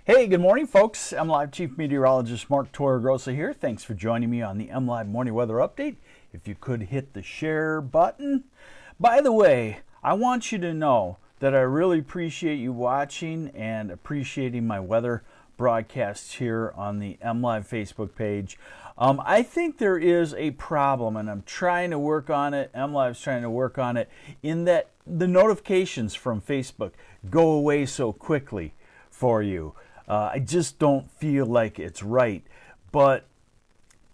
Hey, good morning, folks. MLive Chief Meteorologist Mark Torregrossa here. Thanks for joining me on the MLive Morning Weather Update. If you could hit the share button. By the way, I want you to know that I really appreciate you watching and appreciating my weather broadcasts here on the MLive Facebook page. I think there is a problem, and I'm trying to work on it. MLive's trying to work on it, in that the notifications from Facebook go away so quickly for you. I just don't feel like it's right, but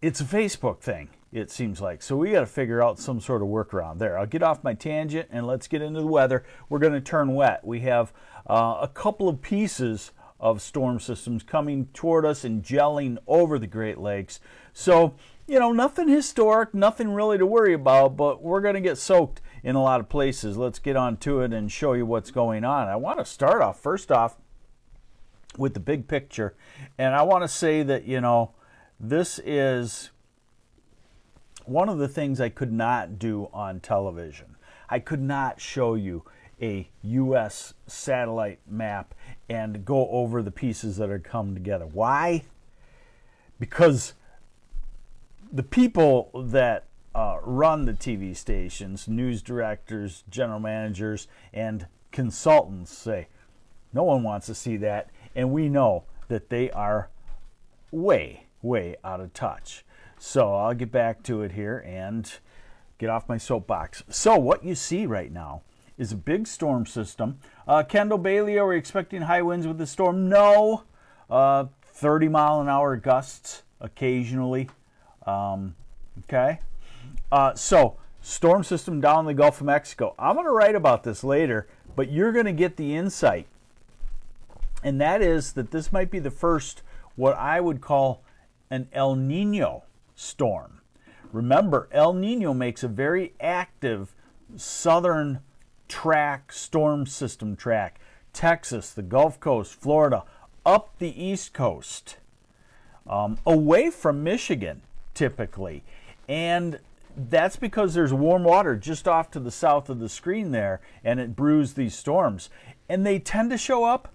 it's a Facebook thing, it seems like. So we got to figure out some sort of workaround there. I'll get off my tangent and let's get into the weather. We're going to turn wet. We have a couple of pieces of storm systems coming toward us and gelling over the Great Lakes. So, you know, nothing historic, nothing really to worry about, but we're going to get soaked in a lot of places. Let's get on to it and show you what's going on. I want to start off, first off, with the big picture, and I want to say that, you know, this is one of the things I could not do on television. I could not show you a U.S. satellite map and go over the pieces that are come together. Why? Because the people that run the TV stations, news directors, general managers, and consultants say, no one wants to see that. And we know that they are way, way out of touch. So I'll get back to it here and get off my soapbox. So what you see right now is a big storm system. Kendall Bailey, are we expecting high winds with the storm? No. 30-mile-an-hour gusts occasionally. Okay. So storm system down the Gulf of Mexico. I'm going to write about this later, but you're going to get the insight. And that is that this might be the first, what I would call an El Nino storm. Remember, El Nino makes a very active southern track, storm system track. Texas, the Gulf Coast, Florida, up the East Coast, away from Michigan, typically. And that's because there's warm water just off to the south of the screen there, and it brews these storms. And they tend to show up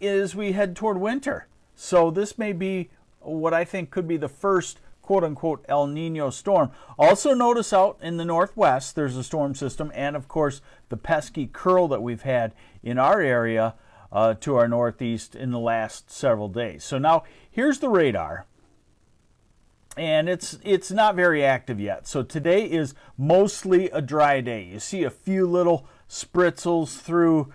as we head toward winter. So this may be what I think could be the first quote-unquote El Nino storm. Also notice out in the northwest there's a storm system, and of course the pesky curl that we've had in our area to our northeast in the last several days. So now here's the radar, and it's not very active yet. So today is mostly a dry day. You see a few little spritzels through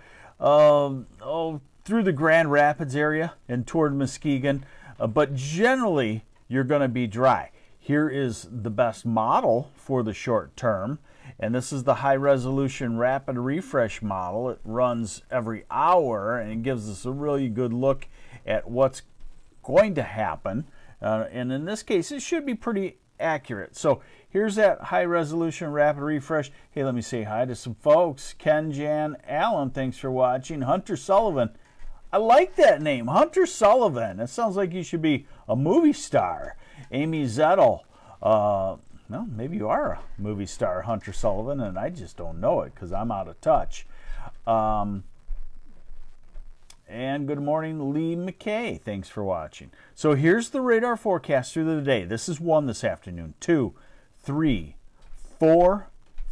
through the Grand Rapids area and toward Muskegon, but generally you're going to be dry. Here is the best model for the short term, and this is the high resolution rapid refresh model. It runs every hour and it gives us a really good look at what's going to happen, and in this case it should be pretty accurate. So here's that high resolution rapid refresh. Hey, let me say hi to some folks. Ken, Jan, Alan, thanks for watching. Hunter Sullivan, I like that name, Hunter Sullivan. It sounds like you should be a movie star. Amy Zettel, well, maybe you are a movie star, Hunter Sullivan, and I just don't know it because I'm out of touch. And good morning, Lee McKay. Thanks for watching. So here's the radar forecast through the day. This is 1 this afternoon, 2, 3, 4,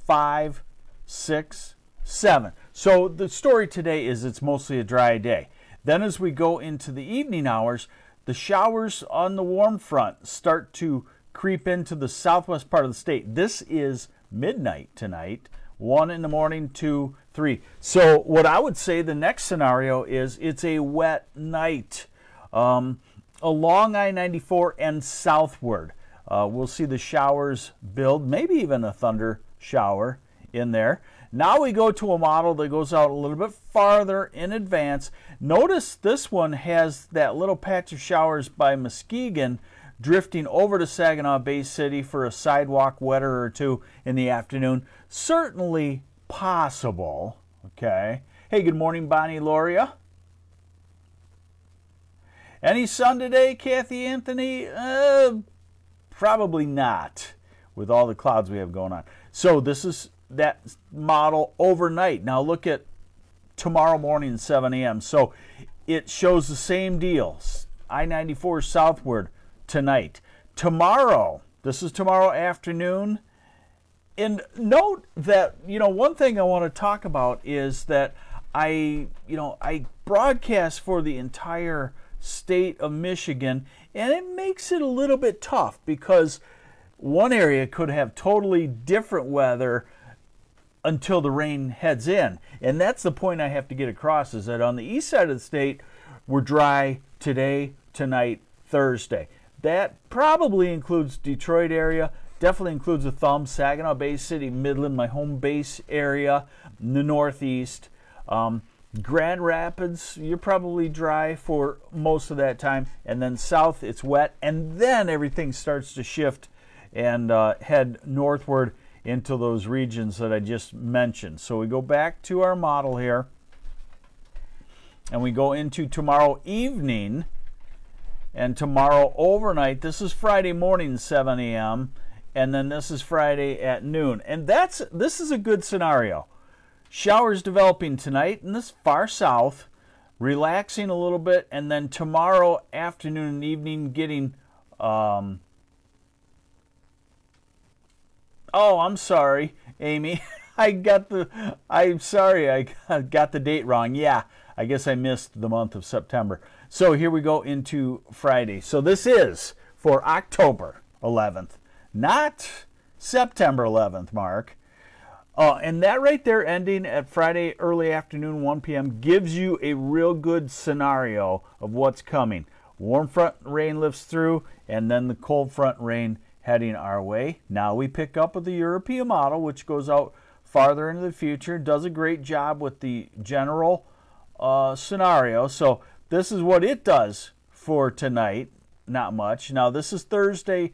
5, 6, 7. So the story today is it's mostly a dry day. Then as we go into the evening hours, the showers on the warm front start to creep into the southwest part of the state. This is midnight tonight, 1 in the morning, 2, 3. So what I would say the next scenario is it's a wet night along I-94 and southward. We'll see the showers build, maybe even a thunder shower in there. Now we go to a model that goes out a little bit farther in advance. Notice this one has that little patch of showers by Muskegon drifting over to Saginaw Bay City for a sidewalk wetter or two in the afternoon. Certainly possible, okay? Hey, good morning, Bonnie Loria. Any sun today, Kathy Anthony? Probably not, with all the clouds we have going on. So this is that model overnight. Now look at tomorrow morning at 7 a.m. So it shows the same deal. I-94 southward tonight. Tomorrow, this is tomorrow afternoon. And note that, one thing I want to talk about is that I broadcast for the entire state of Michigan, and it makes it a little bit tough because one area could have totally different weather until the rain heads in. And that's the point I have to get across, is that on the east side of the state, we're dry today, tonight, Thursday. That probably includes Detroit area, definitely includes the Thumb, Saginaw Bay City, Midland, my home base area, the Northeast. Grand Rapids, you're probably dry for most of that time, and then south it's wet, and then everything starts to shift and head northward into those regions that I just mentioned. So we go back to our model here, and we go into tomorrow evening and tomorrow overnight. This is Friday morning, 7 a.m., and then this is Friday at noon. And this is a good scenario. Showers developing tonight in this far south, relaxing a little bit, and then tomorrow afternoon and evening getting oh, I'm sorry, Amy. I'm sorry, I got the date wrong. Yeah, I guess I missed the month of September. So here we go into Friday. So this is for October 11th, not September 11th, Mark. And that right there, ending at Friday early afternoon, 1 p.m., gives you a real good scenario of what's coming. Warm front rain lifts through, and then the cold front rain heading our way. Now we pick up with the European model, which goes out farther into the future, does a great job with the general scenario. So this is what it does for tonight. Not much. Now this is Thursday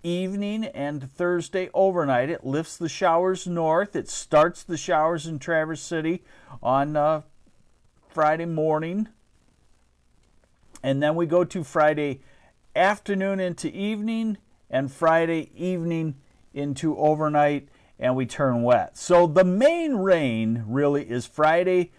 evening and Thursday overnight. It lifts the showers north. It starts the showers in Traverse City on Friday morning. And then we go to Friday afternoon into evening and Friday evening into overnight, and we turn wet. So the main rain really is Friday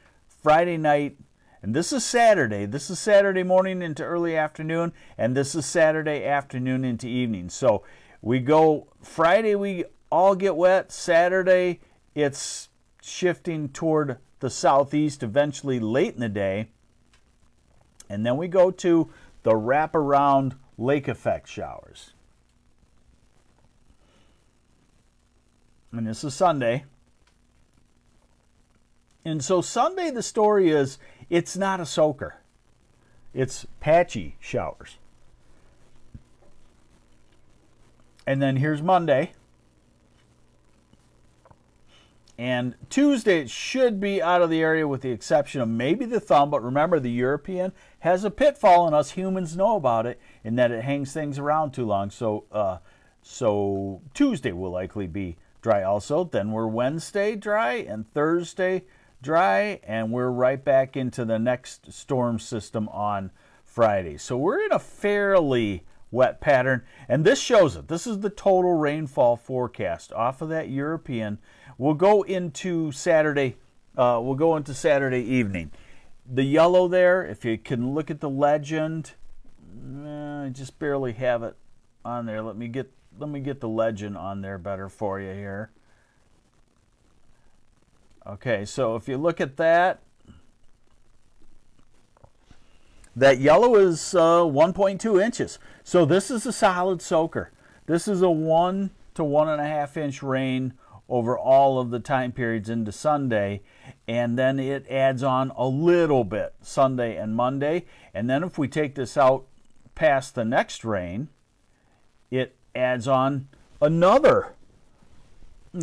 night, and this is Saturday. This is Saturday morning into early afternoon, and this is Saturday afternoon into evening. So we go Friday, we all get wet. Saturday, it's shifting toward the southeast eventually late in the day. And then we go to the wraparound lake effect showers. And this is Sunday. And so Sunday, the story is, it's not a soaker. It's patchy showers. And then here's Monday. And Tuesday, it should be out of the area with the exception of maybe the Thumb. But remember, the European has a pitfall, and us humans know about it, in that it hangs things around too long. So Tuesday will likely be dry also. Then we're Wednesday dry and Thursday dry, and we're right back into the next storm system on Friday. So we're in a fairly wet pattern, and this shows it. This is the total rainfall forecast off of that European. We'll go into Saturday. Evening. The yellow there, if you can look at the legend, I just barely have it on there. Let me get the legend on there better for you here. Okay, so if you look at that, that yellow is 1.2 inches. So this is a solid soaker. This is a 1 to 1.5 inch rain over all of the time periods into Sunday, and then it adds on a little bit Sunday and Monday. And then if we take this out past the next rain, it adds on another,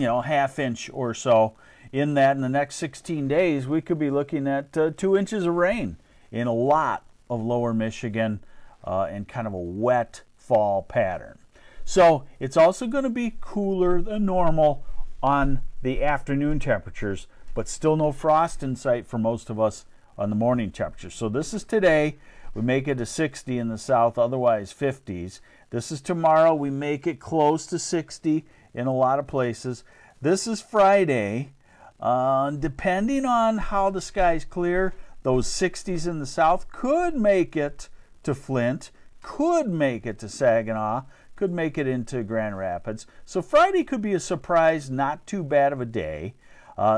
half inch or so. In that, in the next 16 days, we could be looking at 2 inches of rain in a lot of lower Michigan and kind of a wet fall pattern. So it's also going to be cooler than normal on the afternoon temperatures, but still no frost in sight for most of us on the morning temperatures. So this is today. We make it to 60 in the south, otherwise 50s. This is tomorrow. We make it close to 60 in a lot of places. This is Friday. Depending on how the skies clear, those 60s in the south could make it to Flint, could make it to Saginaw, could make it into Grand Rapids. So Friday could be a surprise, not too bad of a day.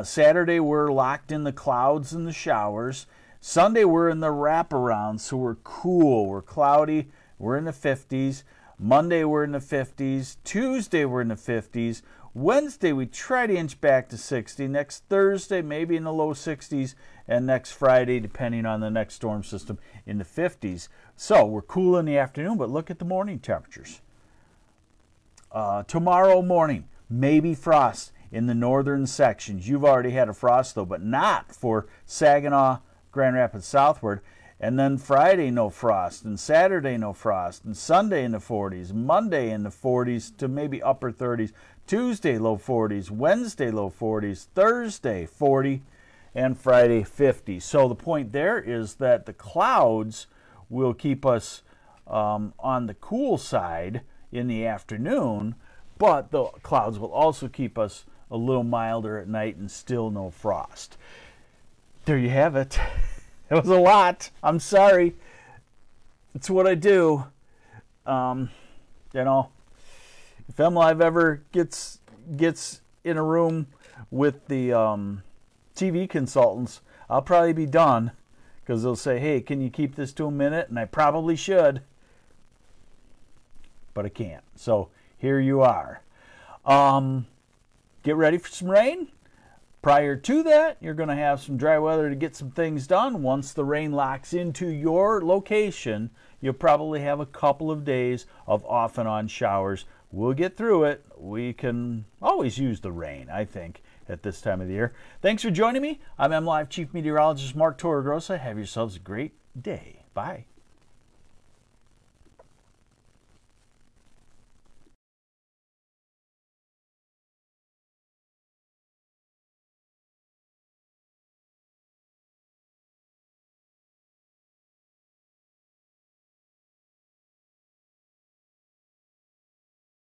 Saturday, we're locked in the clouds and the showers. Sunday, we're in the wraparound, so we're cool. We're cloudy. We're in the 50s. Monday, we're in the 50s. Tuesday, we're in the 50s. Wednesday, we try to inch back to 60. Next Thursday, maybe in the low 60s. And next Friday, depending on the next storm system, in the 50s. So we're cool in the afternoon, but look at the morning temperatures. Tomorrow morning, maybe frost in the northern sections. You've already had a frost, though, but not for Saginaw, Grand Rapids southward. And then Friday, no frost. And Saturday, no frost. And Sunday in the 40s. Monday in the 40s to maybe upper 30s. Tuesday, low 40s. Wednesday, low 40s. Thursday, 40. And Friday, 50. So the point there is that the clouds will keep us on the cool side in the afternoon, but the clouds will also keep us a little milder at night and still no frost. There you have it. It was a lot. I'm sorry. It's what I do. You know, if MLive ever gets in a room with the TV consultants, I'll probably be done, because they'll say, hey, can you keep this to a minute? And I probably should, but I can't. So here you are. Get ready for some rain. Prior to that, you're going to have some dry weather to get some things done. Once the rain locks into your location, you'll probably have a couple of days of off and on showers. We'll get through it. We can always use the rain, I think, at this time of the year. Thanks for joining me. I'm MLive Chief Meteorologist Mark Torregrossa. Have yourselves a great day. Bye.